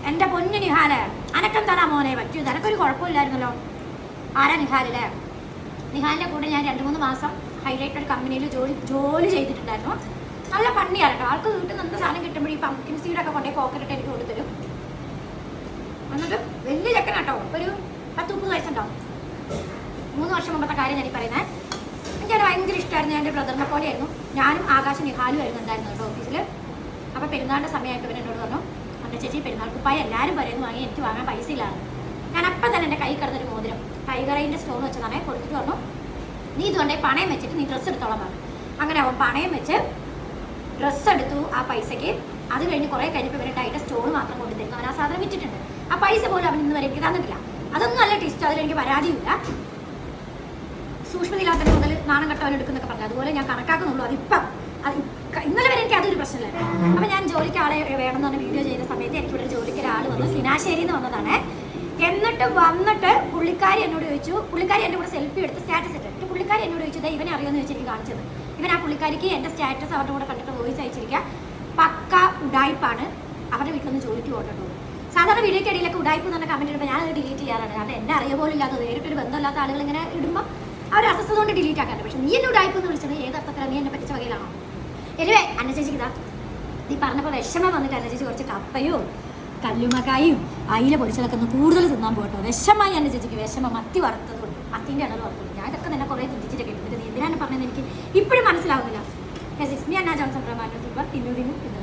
എൻ്റെ പൊന്നു നിഹാല്, അനക്കെന്താണാ മോനെ പറ്റിയത്? എനക്കൊരു കുഴപ്പമില്ലായിരുന്നല്ലോ. ആരാ നിഹാലല്ലേ? നിഹാലിൻ്റെ കൂടെ ഞാൻ 2-3 മാസം ഹൈലൈറ്റഡ് കമ്പനിയിൽ ജോലി ചെയ്തിട്ടുണ്ടായിരുന്നു. നല്ല പണിയാണ് കേട്ടോ. ആൾക്ക് വീട്ടിൽ നിന്ന് സാധനം കിട്ടുമ്പോൾ ഈ പംകിൻ സീഡൊക്കെ കൊണ്ടുപോയി പോക്കറ്റിട്ട് എനിക്ക് കൊടുത്തരും. എന്നിട്ട് വലിയ ചെക്കൻ കേട്ടോ, ഒരു 10-30 വയസ്സുണ്ടാവും. 3 വർഷം മുമ്പത്തെ കാര്യം ഞാൻ പറയുന്നത്. എനിക്കത് ഭയങ്കര ഇഷ്ടമായിരുന്നു. ഞാൻ എൻ്റെ ബ്രദറിനെ പോലെയായിരുന്നു. ഞാനും ആകാശം നിഹാലും ആയിരുന്നു ഉണ്ടായിരുന്നു കേട്ടോ ഓഫീസിൽ. അപ്പോൾ പെരുന്നാളിൻ്റെ സമയമായിട്ട് ഇവൻ എന്നോട് പറഞ്ഞു, എൻ്റെ ചേച്ചി പെരുന്നാൾ കുപ്പായി എല്ലാവരും പറയുന്നു വാങ്ങി, എനിക്ക് വാങ്ങാൻ പൈസ ഇല്ലായിരുന്നു. ഞാൻ അപ്പം തന്നെ എൻ്റെ കൈ കിടന്നൊരു മോതിരം ടൈഗറൈൻ്റെ സ്റ്റോൺ വെച്ചതാണേ കൊടുത്തിട്ട് പറഞ്ഞു, നീ ഇതുകൊണ്ടേ പണയം വെച്ചിട്ട് നീ ഡ്രസ്സ് എടുത്തോളം പറഞ്ഞു. അങ്ങനെ അവൻ പണയം വെച്ച് ഡ്രസ്സ് എടുത്തു ആ പൈസയ്ക്ക്. അത് കഴിഞ്ഞ് കുറേ കഴിഞ്ഞപ്പോൾ ഇവരെ ടൈറ്റ സ്റ്റോൺ മാത്രം കൊണ്ടുതരുന്നു. അവൻ ആ സാധനം വിറ്റിട്ടുണ്ട്. ആ പൈസ പോലും അവൻ ഇന്ന് വരെ എനിക്ക് തന്നിട്ടില്ല. അതൊന്നും നല്ല ടിസ്റ്റ്, അതിലെനിക്ക് പരാതിയില്ല. സൂക്ഷ്മതയില്ലാത്ത മുതൽ നാണം കെട്ടവൻ എടുക്കുന്നൊക്കെ പറഞ്ഞു. അതുപോലെ ഞാൻ കണക്കാക്കുന്നുള്ളൂ. അതിപ്പം ഇന്നലെ വരെ എനിക്ക് അതൊരു പ്രശ്നമില്ല. അപ്പം ഞാൻ ജോലിക്ക് ആളെ വേണമെന്ന് പറഞ്ഞ വീഡിയോ ചെയ്ത സമയത്ത് എനിക്കിവിടെ ഒരു ജോലിക്ക് ഒരാൾ വന്നു, കിനാശ്ശേരിയിൽ നിന്ന് വന്നതാണ്. എന്നിട്ട് വന്നിട്ട് പുള്ളിക്കാരി എന്നോട് ചോദിച്ചു, പുള്ളിക്കാരി എൻ്റെ കൂടെ സെൽഫി എടുത്ത് സ്റ്റാറ്റസ് ഇട്ടിട്ട് പുള്ളിക്കാരി എന്നോട് ചോദിച്ചത് ഇവനെ അറിയുമെന്ന് ചോദിച്ചു എനിക്ക് കാണിച്ചത്. ഇവൻ ആ പുള്ളിക്കാരിക്ക് എൻ്റെ സ്റ്റാറ്റസ് അവരുടെ കൂടെ കണ്ടിട്ട് വോയിസ് അയച്ചിരിക്കുക. പക്ക ഉടായ്പാണ്. അവരുടെ വീട്ടിലൊന്ന് ജോലിക്ക് പോകട്ടോ. സാധാരണ വീഡിയോക്ക് ഇടയിലൊക്കെ ഉടായ്പ എന്ന് പറഞ്ഞ കമൻറ്റ് ഇടുമ്പോൾ ഞാനത് ഡിലീറ്റ് ചെയ്യാറാണ്. കാരണം എന്നെ അറിയ പോലും ഇല്ലാത്തത് നേരിട്ടൊരു ബന്ധമില്ലാത്ത ആളുകൾ ഇങ്ങനെ ഇടുമ്പോൾ അവർ അസ്വസ്ഥത കൊണ്ട് ഡിലീറ്റ് ആക്കാറുണ്ട്. പക്ഷേ നീ എന്നെ ഉടായ്പ എന്ന് വിളിച്ചത് ഏത് അർത്ഥത്തിലാണ്? നീ എന്നെ പറ്റിച്ച വകയിലാണോ? എനിവേ അന്ന ചേച്ചിക്ക് ഇതാ നീ പറഞ്ഞപ്പോൾ വിഷമം വന്നിട്ട് അന്ന ചേച്ചി കുറച്ച് കപ്പയും കല്ലുമക്കായും അയില പൊടിച്ചതൊക്കെ ഒന്ന് കൂടുതൽ തിന്നാൻ പോകട്ടോ. വിഷമായി അന്ന ചേച്ചിക്ക് വിഷമം. മത്തി വറുത്തതുകൊണ്ട് മത്തിൻ്റെ ഇടൽ വറുത്തതുകൊണ്ട് ഞാൻ ഇതൊക്കെ തന്നെ കുറേ ചിന്തിച്ചിട്ടൊക്കെ ഉണ്ട്. നീ എന്തിനാണ് പറഞ്ഞത് എനിക്ക് ഇപ്പോഴും മനസ്സിലാവുന്നില്ല. ഞാൻ ജോൺസൺ പ്രമാണ സൂപ്പർ തിന്നു തിന്നു തിന്നു